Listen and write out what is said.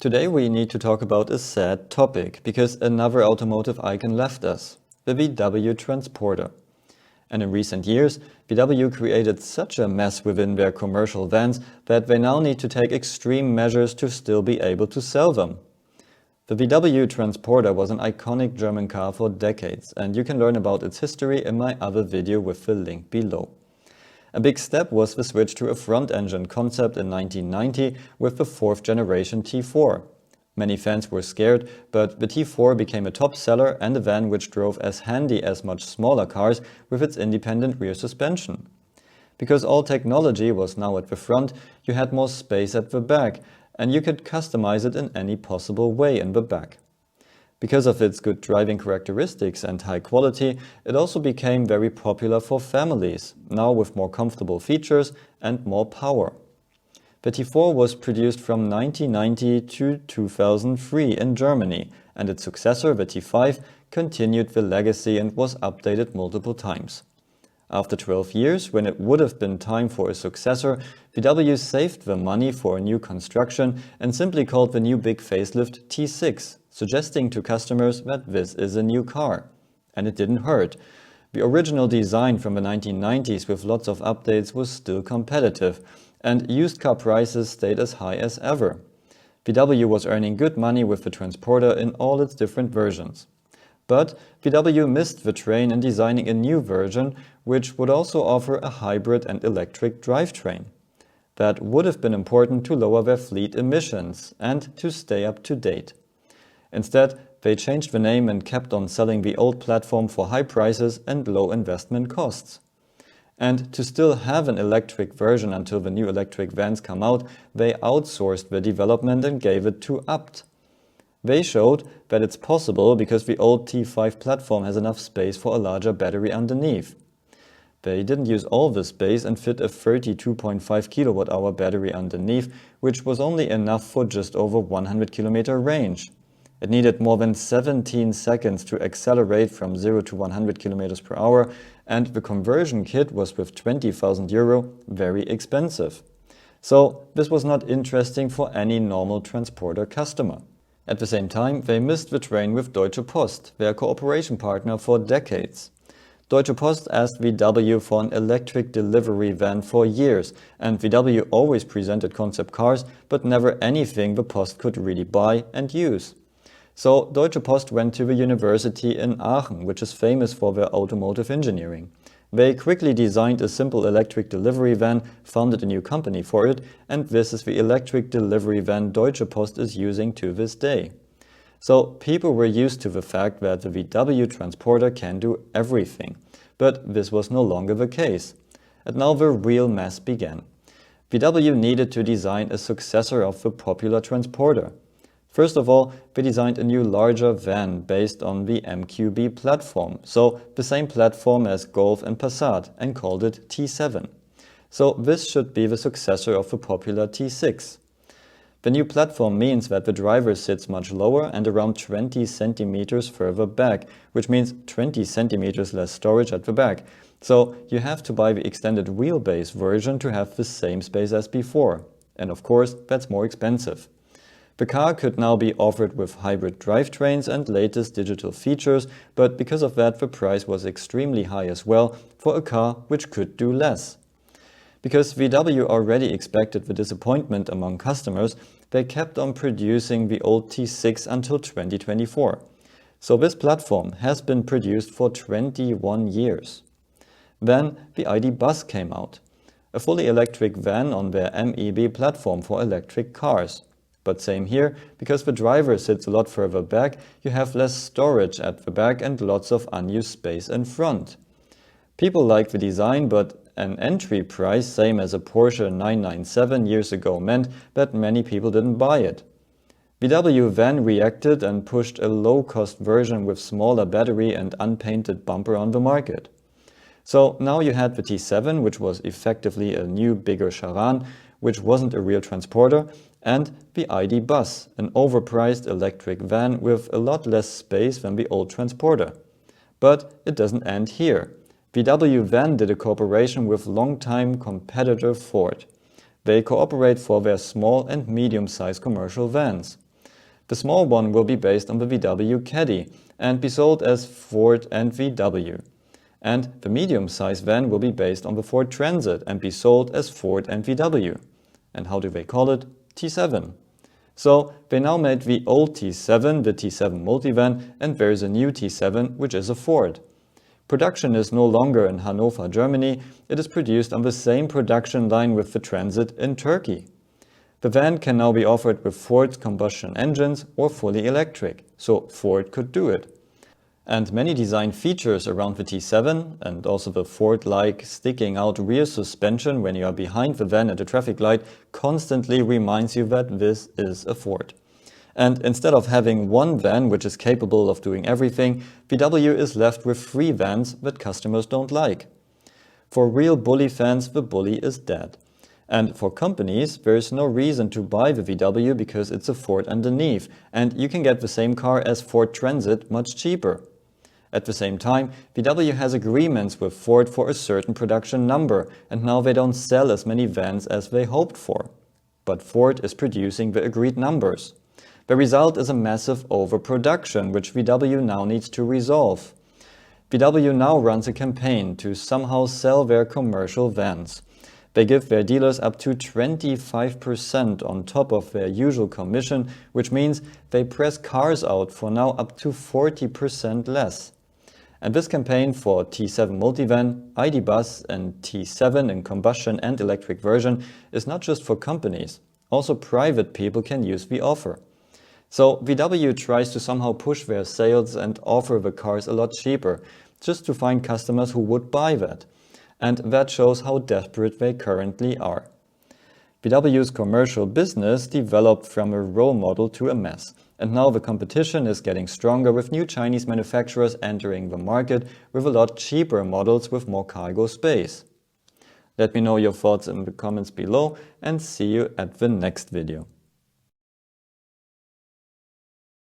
Today we need to talk about a sad topic, because another automotive icon left us, the VW Transporter. And in recent years, VW created such a mess within their commercial vans that they now need to take extreme measures to still be able to sell them. The VW Transporter was an iconic German car for decades, and you can learn about its history in my other video with the link below. A big step was the switch to a front-engine concept in 1990 with the 4th generation T4. Many fans were scared, but the T4 became a top seller and a van which drove as handy as much smaller cars with its independent rear suspension. Because all technology was now at the front, you had more space at the back, and you could customize it in any possible way in the back. Because of its good driving characteristics and high quality, it also became very popular for families, now with more comfortable features and more power. The T4 was produced from 1990 to 2003 in Germany, and its successor, the T5, continued the legacy and was updated multiple times. After 12 years, when it would have been time for a successor, VW saved the money for a new construction and simply called the new big facelift T6, suggesting to customers that this is a new car. And it didn't hurt. The original design from the 1990s with lots of updates was still competitive, and used car prices stayed as high as ever. VW was earning good money with the Transporter in all its different versions. But VW missed the train in designing a new version, which would also offer a hybrid and electric drivetrain. That would have been important to lower their fleet emissions and to stay up to date. Instead, they changed the name and kept on selling the old platform for high prices and low investment costs. And to still have an electric version until the new electric vans come out, they outsourced the development and gave it to Abt. They showed that it's possible because the old T5 platform has enough space for a larger battery underneath. They didn't use all the space and fit a 32.5 kWh battery underneath, which was only enough for just over 100 km range. It needed more than 17 seconds to accelerate from 0 to 100 km per hour, and the conversion kit was with €20,000 very expensive. So this was not interesting for any normal Transporter customer. At the same time, they missed the train with Deutsche Post, their cooperation partner for decades. Deutsche Post asked VW for an electric delivery van for years, and VW always presented concept cars, but never anything the Post could really buy and use. So Deutsche Post went to the university in Aachen, which is famous for their automotive engineering. They quickly designed a simple electric delivery van, founded a new company for it, and this is the electric delivery van Deutsche Post is using to this day. So people were used to the fact that the VW Transporter can do everything. But this was no longer the case. And now the real mess began. VW needed to design a successor of the popular Transporter. First of all, they designed a new larger van based on the MQB platform, so the same platform as Golf and Passat, and called it T7. So this should be the successor of the popular T6. The new platform means that the driver sits much lower and around 20 centimeters further back, which means 20 centimeters less storage at the back. So you have to buy the extended wheelbase version to have the same space as before. And of course, that's more expensive. The car could now be offered with hybrid drivetrains and latest digital features, but because of that the price was extremely high as well for a car which could do less. Because VW already expected the disappointment among customers, they kept on producing the old T6 until 2024. So this platform has been produced for 21 years. Then the ID. Buzz came out, a fully electric van on their MEB platform for electric cars. But same here, because the driver sits a lot further back, you have less storage at the back and lots of unused space in front. People like the design, but an entry price, same as a Porsche 997 years ago, meant that many people didn't buy it. VW then reacted and pushed a low-cost version with smaller battery and unpainted bumper on the market. So now you had the T7, which was effectively a new, bigger Charan, which wasn't a real Transporter, and the ID. Buzz, an overpriced electric van with a lot less space than the old Transporter. But it doesn't end here. VW then did a cooperation with longtime competitor Ford. They cooperate for their small and medium-sized commercial vans. The small one will be based on the VW Caddy and be sold as Ford and VW. And the medium-sized van will be based on the Ford Transit and be sold as Ford and VW. And how do they call it? T7. So they now made the old T7, the T7 multivan, and there is a new T7, which is a Ford. Production is no longer in Hanover, Germany. It is produced on the same production line with the Transit in Turkey. The van can now be offered with Ford's combustion engines or fully electric, so Ford could do it. And many design features around the T7 and also the Ford-like sticking out rear suspension when you are behind the van at a traffic light constantly reminds you that this is a Ford. And instead of having one van which is capable of doing everything, VW is left with 3 vans that customers don't like. For real Bulli fans, the Bulli is dead. And for companies, there is no reason to buy the VW because it's a Ford underneath, and you can get the same car as Ford Transit much cheaper. At the same time, VW has agreements with Ford for a certain production number, and now they don't sell as many vans as they hoped for. But Ford is producing the agreed numbers. The result is a massive overproduction, which VW now needs to resolve. VW now runs a campaign to somehow sell their commercial vans. They give their dealers up to 25% on top of their usual commission, which means they press cars out for now up to 40% less. And this campaign for T7 multivan, ID. Buzz and T7 in combustion and electric version is not just for companies. Also private people can use the offer. So VW tries to somehow push their sales and offer the cars a lot cheaper, just to find customers who would buy that. And that shows how desperate they currently are. VW's commercial business developed from a role model to a mess. And now the competition is getting stronger with new Chinese manufacturers entering the market with a lot cheaper models with more cargo space. Let me know your thoughts in the comments below and see you at the next video.